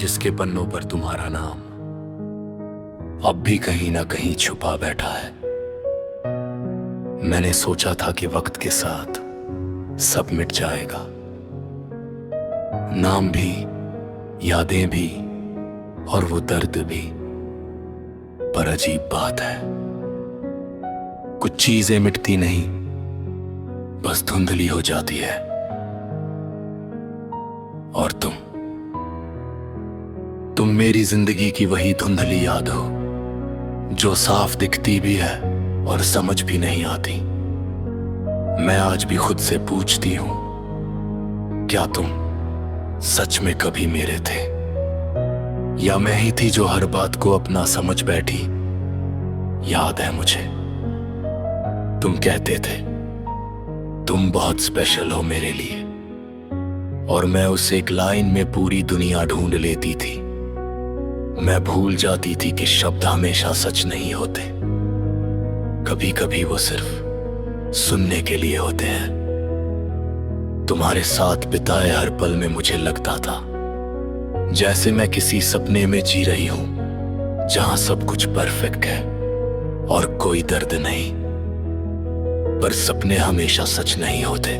जिसके पन्नों पर तुम्हारा नाम अब भी कहीं ना कहीं छुपा बैठा है। मैंने सोचा था कि वक्त के साथ सब मिट जाएगा, नाम भी, यादें भी और वो दर्द भी। पर अजीब बात है, कुछ चीजें मिटती नहीं, बस धुंधली हो जाती है। और तुम मेरी जिंदगी की वही धुंधली याद हो जो साफ दिखती भी है और समझ भी नहीं आती। मैं आज भी खुद से पूछती हूं, क्या तुम सच में कभी मेरे थे, या मैं ही थी जो हर बात को अपना समझ बैठी। याद है मुझे, तुम कहते थे तुम बहुत स्पेशल हो मेरे लिए, और मैं उस एक लाइन में पूरी दुनिया ढूंढ लेती थी। मैं भूल जाती थी कि शब्द हमेशा सच नहीं होते, कभी कभी वो सिर्फ सुनने के लिए होते हैं। तुम्हारे साथ बिताए हर पल में मुझे लगता था जैसे मैं किसी सपने में जी रही हूं, जहां सब कुछ परफेक्ट है और कोई दर्द नहीं। पर सपने हमेशा सच नहीं होते,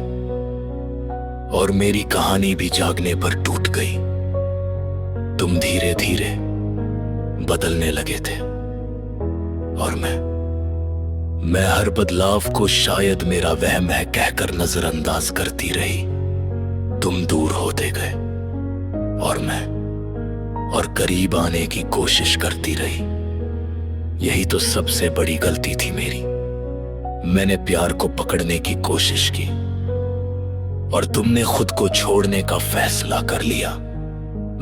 और मेरी कहानी भी जागने पर टूट गई। तुम धीरे धीरे बदलने लगे थे, और मैं हर बदलाव को शायद मेरा वहम है कहकर नजरअंदाज करती रही। तुम दूर होते गए और करीब आने की कोशिश करती रही। यही तो सबसे बड़ी गलती थी मेरी। मैंने प्यार को पकड़ने की कोशिश की, और तुमने खुद को छोड़ने का फैसला कर लिया।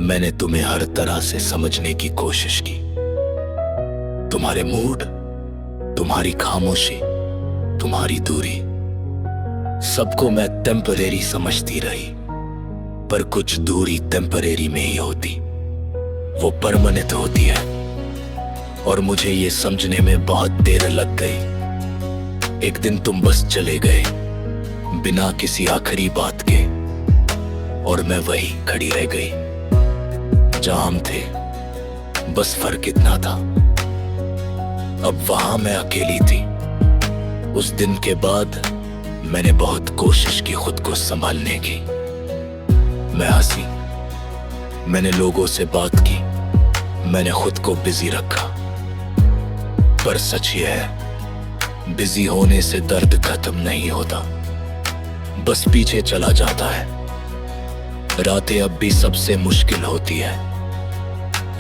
मैंने तुम्हें हर तरह से समझने की कोशिश की, तुम्हारे मूड, तुम्हारी खामोशी, तुम्हारी दूरी, सबको मैं टेम्परेरी समझती रही। पर कुछ दूरी टेम्परेरी में ही होती, वो परमानेंट होती है। और मुझे ये समझने में बहुत देर लग गई। एक दिन तुम बस चले गए बिना किसी आखिरी बात के, और मैं वही खड़ी रह गई जहां हम थे। बस फर्क इतना था, अब वहां मैं अकेली थी। उस दिन के बाद मैंने बहुत कोशिश की खुद को संभालने की। मैं हंसी, मैंने लोगों से बात की, मैंने खुद को बिजी रखा। पर सच ये है, बिजी होने से दर्द खत्म नहीं होता, बस पीछे चला जाता है। रातें अब भी सबसे मुश्किल होती है,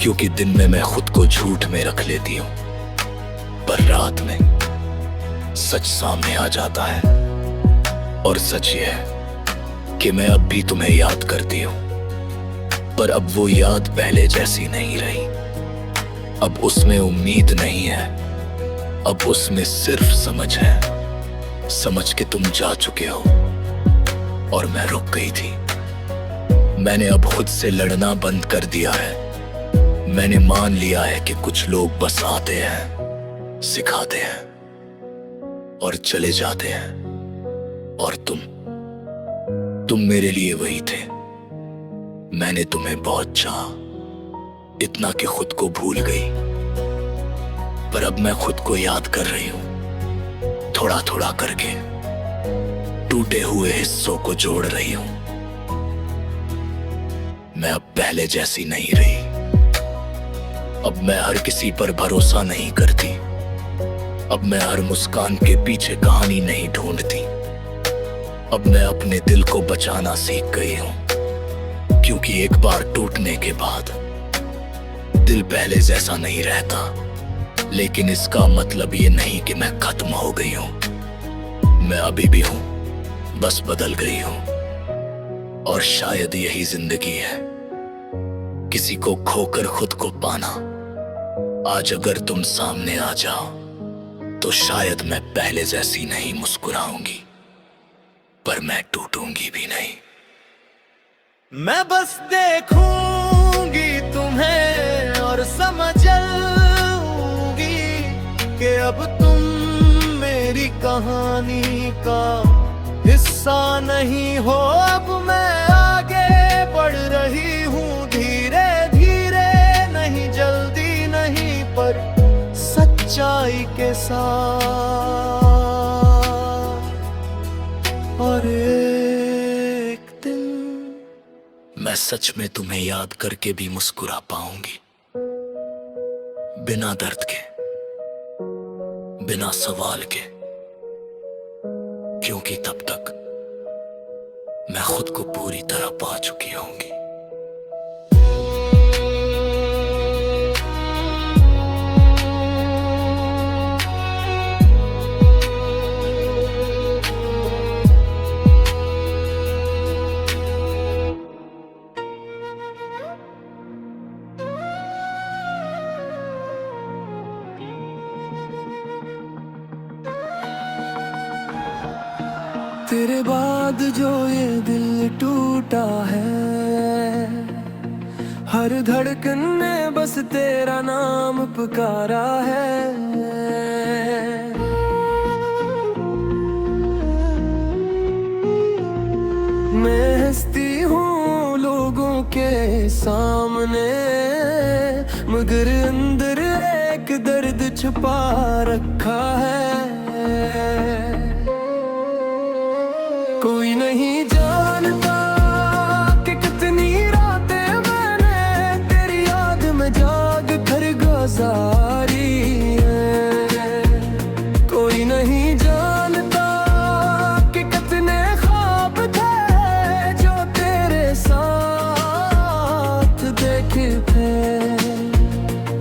क्योंकि दिन में मैं खुद को झूठ में रख लेती हूं, पर रात में सच सामने आ जाता है। और सच ये है कि मैं अब भी तुम्हें याद करती हूं, पर अब वो याद पहले जैसी नहीं रही। अब उसमें उम्मीद नहीं है, अब उसमें सिर्फ समझ है। समझ के तुम जा चुके हो और मैं रुक गई थी। मैंने अब खुद से लड़ना बंद कर दिया है। मैंने मान लिया है कि कुछ लोग बस आते हैं, सिखाते हैं और चले जाते हैं। और तुम मेरे लिए वही थे। मैंने तुम्हें बहुत चाहा, इतना कि खुद को भूल गई। पर अब मैं खुद को याद कर रही हूं, थोड़ा थोड़ा करके टूटे हुए हिस्सों को जोड़ रही हूं। मैं अब पहले जैसी नहीं रही। अब मैं हर किसी पर भरोसा नहीं करती। अब मैं हर मुस्कान के पीछे कहानी नहीं ढूंढती। अब मैं अपने दिल को बचाना सीख गई हूं, क्योंकि एक बार टूटने के बाद दिल पहले जैसा नहीं रहता। लेकिन इसका मतलब ये नहीं कि मैं खत्म हो गई हूं। मैं अभी भी हूं, बस बदल गई हूं। और शायद यही जिंदगी है, किसी को खोकर खुद को पाना। आज अगर तुम सामने आ जाओ तो शायद मैं पहले जैसी नहीं मुस्कुराऊंगी, पर मैं टूटूंगी भी नहीं। मैं बस देखूंगी तुम्हें और समझ लूंगी कि अब तुम मेरी कहानी का हिस्सा नहीं हो। अब मैं आगे बढ़ रही हूँ धीरे धीरे। जुदाई के साथ। और एक दिन मैं सच में तुम्हें याद करके भी मुस्कुरा पाऊंगी, बिना दर्द के, बिना सवाल के, क्योंकि तब तक मैं खुद को पूरी तरह पा चुकी होंगी। तेरे बाद जो ये दिल टूटा है, हर धड़कन ने बस तेरा नाम पुकारा है। मैं हंसती हूँ लोगों के सामने, मगर अंदर एक दर्द छुपा रखा है। कोई नहीं जानता कि कितनी रातें मैंने तेरी याद में जाग कर गुजारी है। कोई नहीं जानता कि कितने ख्वाब थे जो तेरे साथ देखे थे,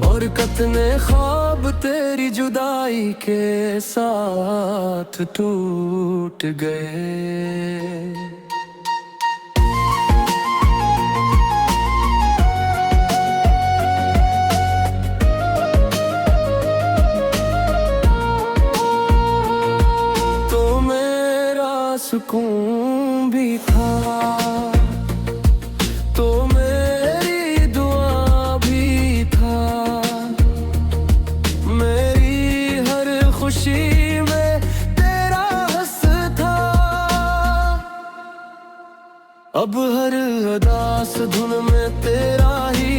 और कितने ख्वाब तेरी जुदाई के साथ टूट गए। तो मेरा सुकून भी था, तो मेरी दुआ भी था, मेरी हर खुशी में तेरा हंस था। अब हर उदास धुन में तेरा ही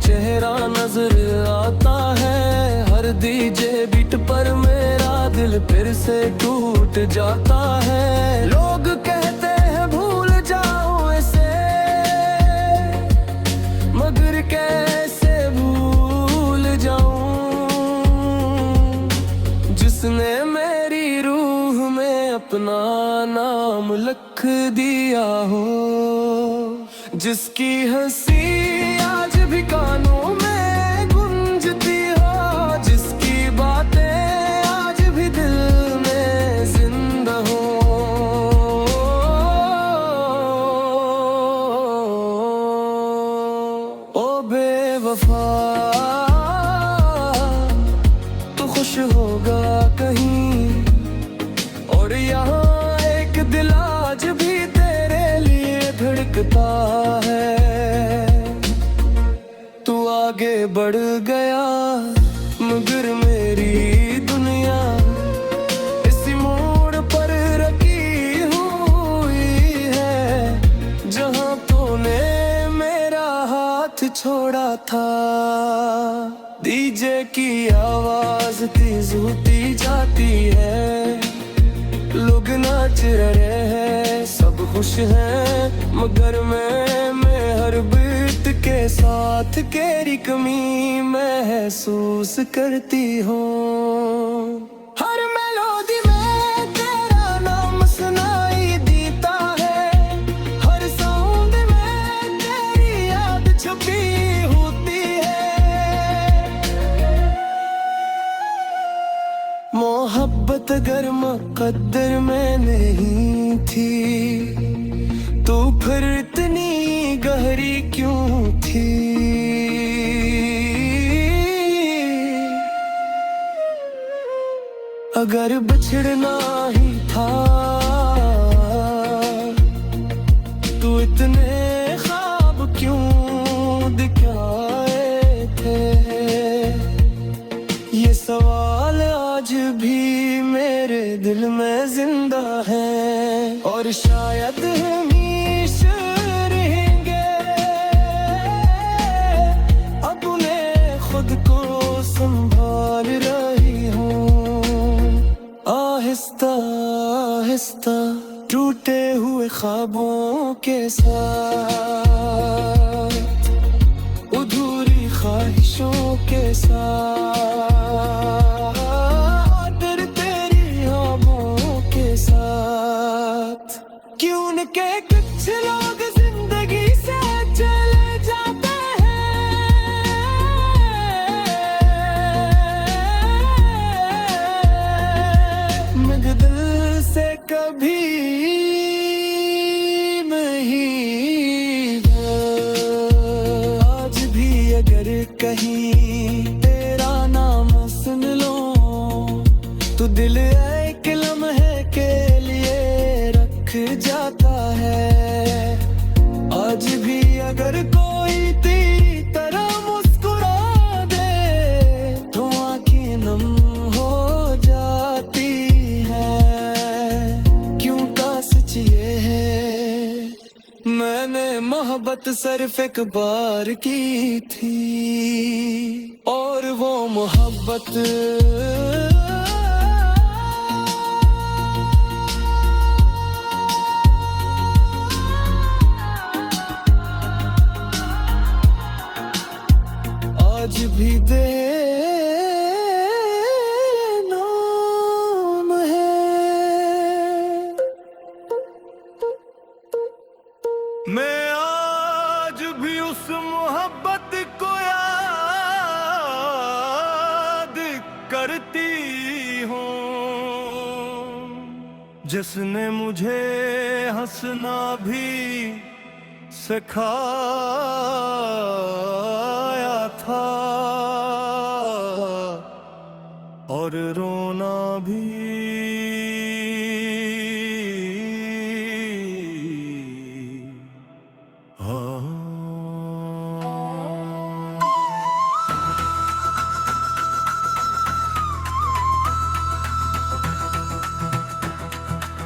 चेहरा नजर आता है। हर डीजे बीट पर मेरा दिल फिर से टूट जाता है। लोग कहते हैं भूल जाओ इसे, मगर कैसे भूल जाऊं जिसने मेरी रूह में अपना नाम लिख दिया हो, जिसकी हंसी आज भी कानों में गूंजती हो, जिसकी बातें आज भी दिल में जिंदा हो। ओ बेवफा तू खुश होगा कहीं, और यहाँ एक दिल आज भी तेरे लिए धड़कता है। तू आगे बढ़ गया मगर मेरी दुनिया इसी मोड़ पर रखी हुई है, जहाँ तूने मेरा हाथ छोड़ा था। डीजे की आवाज तेज होती जाती है, लोग नाच रहे हैं, सब खुश हैं, मगर मैं हर बीट के साथ तेरी कमी महसूस करती हूँ। हर मेलोडी में तेरा नाम सुनाई देता है, हर साउंड में तेरी याद छुपी होती है। मोहब्बत अगर मुकद्दर में नहीं थी तो फिर इतनी गहरी क्यों थी। अगर बिछड़ना ही था तो इतने ख्वाब क्यों दिखाए थे। ये सवाल आज भी मेरे दिल में जिंदा है, और शायद हमेशा रहेंगे। अब मैं खुद को संभाल रही हूँ, आहिस्ता टूटे हुए ख्वाबों के साथ, अधूरी ख्वाहिशों के साथ, तेरी ख्वाबों के साथ। क्यों न के कुछ लोग जिंदगी से चले जाते हैं, मगर दिल से कभी नहीं गए। आज भी अगर कहीं तेरा नाम सुन लो तो दिल एक लम्हे के लिए रख जाता है। आज भी अगर कोई तेरी तरह मुस्कुरा दे तो आंखें नम हो जाती हैं। क्यों का सच ये है, मैंने मोहब्बत सिर्फ एक बार की थी और वो मोहब्बत आज भी दे नाम है। मैं आज भी उस मोहब्बत को याद करती हूँ जिसने मुझे हंसना भी सिखाया था और रोना भी।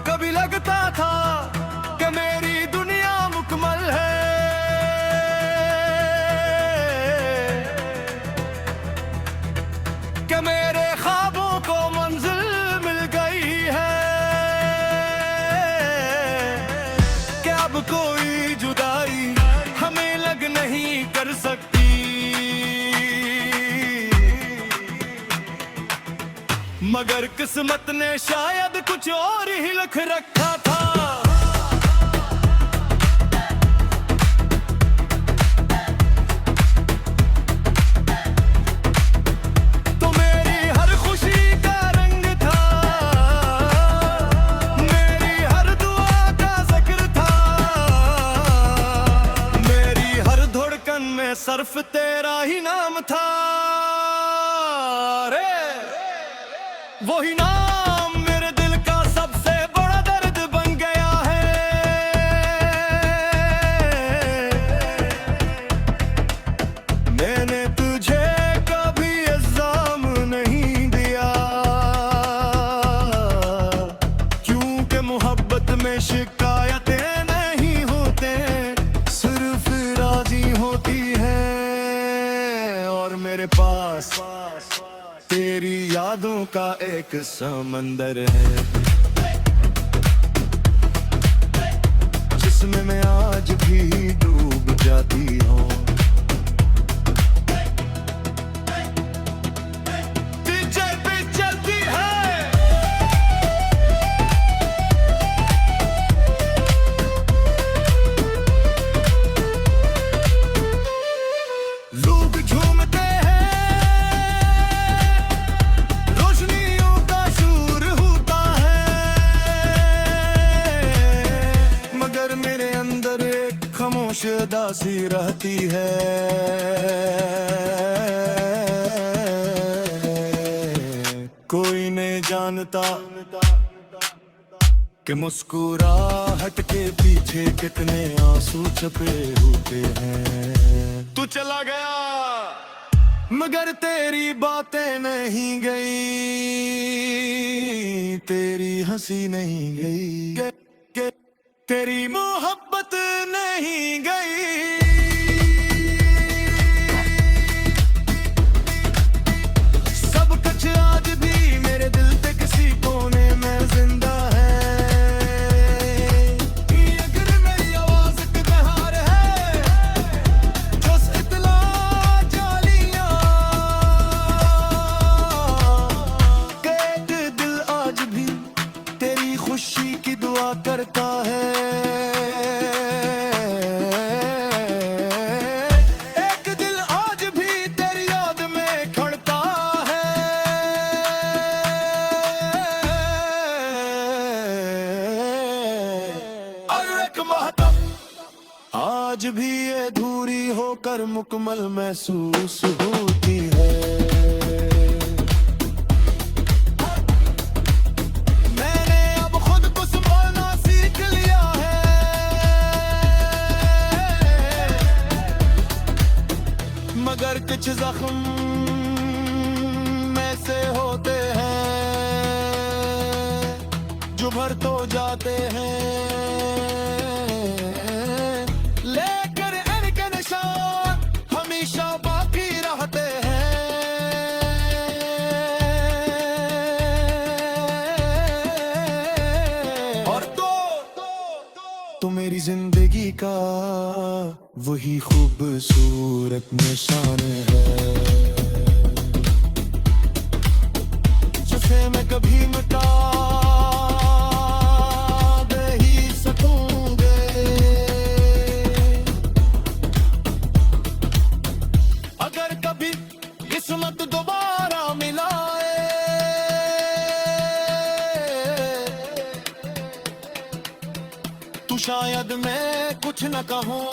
कभी लगता था कि मेरी दुनिया मुकम्मल है, कि मेरे ख्वाबों को मंजिल मिल गई है, कि अब कोई जुदाई हमें लग नहीं कर सकती। मगर किस्मत ने शायद कुछ और ही लिख रखा था। तो मेरी हर खुशी का रंग था, मेरी हर दुआ का जिक्र था, मेरी हर धड़कन में सिर्फ तेरा ही नाम था। रे वही नाम मेरे दिल का सबसे बड़ा दर्द बन गया है। मैंने तुझे कभी इल्जाम नहीं दिया, क्योंकि मोहब्बत में शिकायतें नहीं होते, सिर्फ राजी होती है। और मेरे पास तेरी यादों का एक समंदर है जिसमें मैं आज भी डूब जाती हूँ। तुझे भी चलती है लोग झूमते दासी रहती है। कोई नहीं जानता कि मुस्कुराहट के पीछे कितने आंसू छुपे होते हैं। तू चला गया मगर तेरी बातें नहीं गई, तेरी हंसी नहीं गई, तेरी मोहब्बत नहीं गई। सब कुछ आज भी मेरे दिल पे किसी कोने में जिंदा है। दुआ करता है। एक दिल आज भी तेरी याद में खड़ता है। और एक महतब आज भी अधूरी होकर मुकम्मल महसूस होती है। मगर कुछ जख्म में से होते हैं जो भर तो जाते हैं, लेकर इनके निशान हमेशा बाकी रहते हैं। और तो मेरी जिंदगी का वही खूबसूरत निशान है जिसे मैं कभी मिटा नहीं सकूंगे। अगर कभी किस्मत दोबारा मिलाए तो शायद मैं कुछ न कहूं,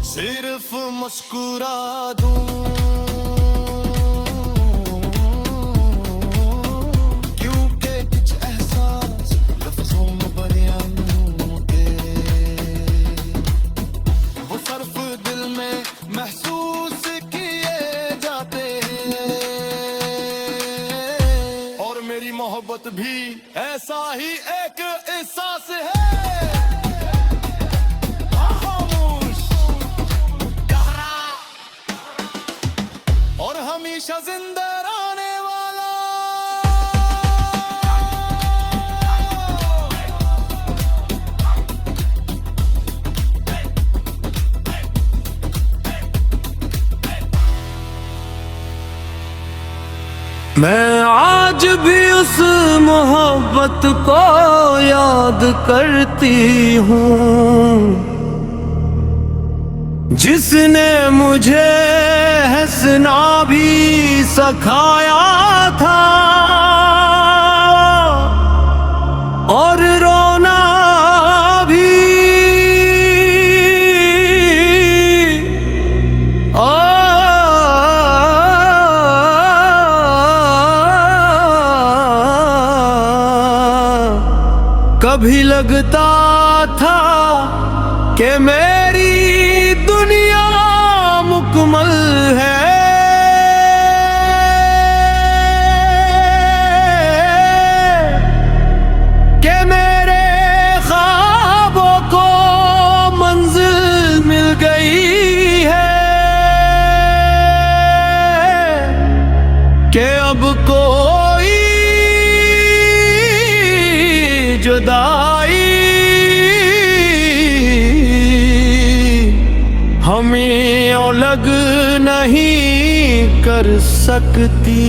सिर्फ मुस्कुरा दूं। क्योंकि कुछ एहसास लफ्ज़ों में बयान होते, वो सिर्फ दिल में महसूस किए जाते हैं। और मेरी मोहब्बत भी ऐसा ही एक एहसास है, हमेशा जिंदा रहने वाला। मैं आज भी उस मोहब्बत को याद करती हूँ जिसने मुझे हंसना भी सिखाया था और रोना भी। कभी लगता था कि मेरी दुनिया मुकम्मल है, कि मेरे ख्वाबों को मंजिल मिल गई है, कि अब कोई जुदाई हमें अलग नहीं कर सकती।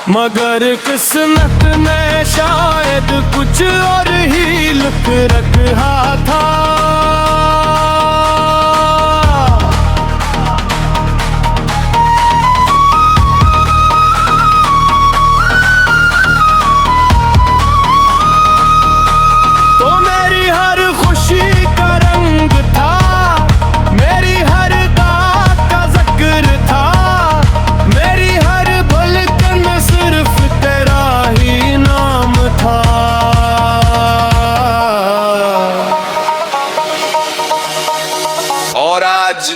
मगर किस्मत में शायद कुछ और ही लिख रखा था। तो मेरी हर खुशी का रंग था, मेरी हर दाग का जिक्र था, मेरी हर पलकन में सिर्फ तेरा ही नाम था। और आज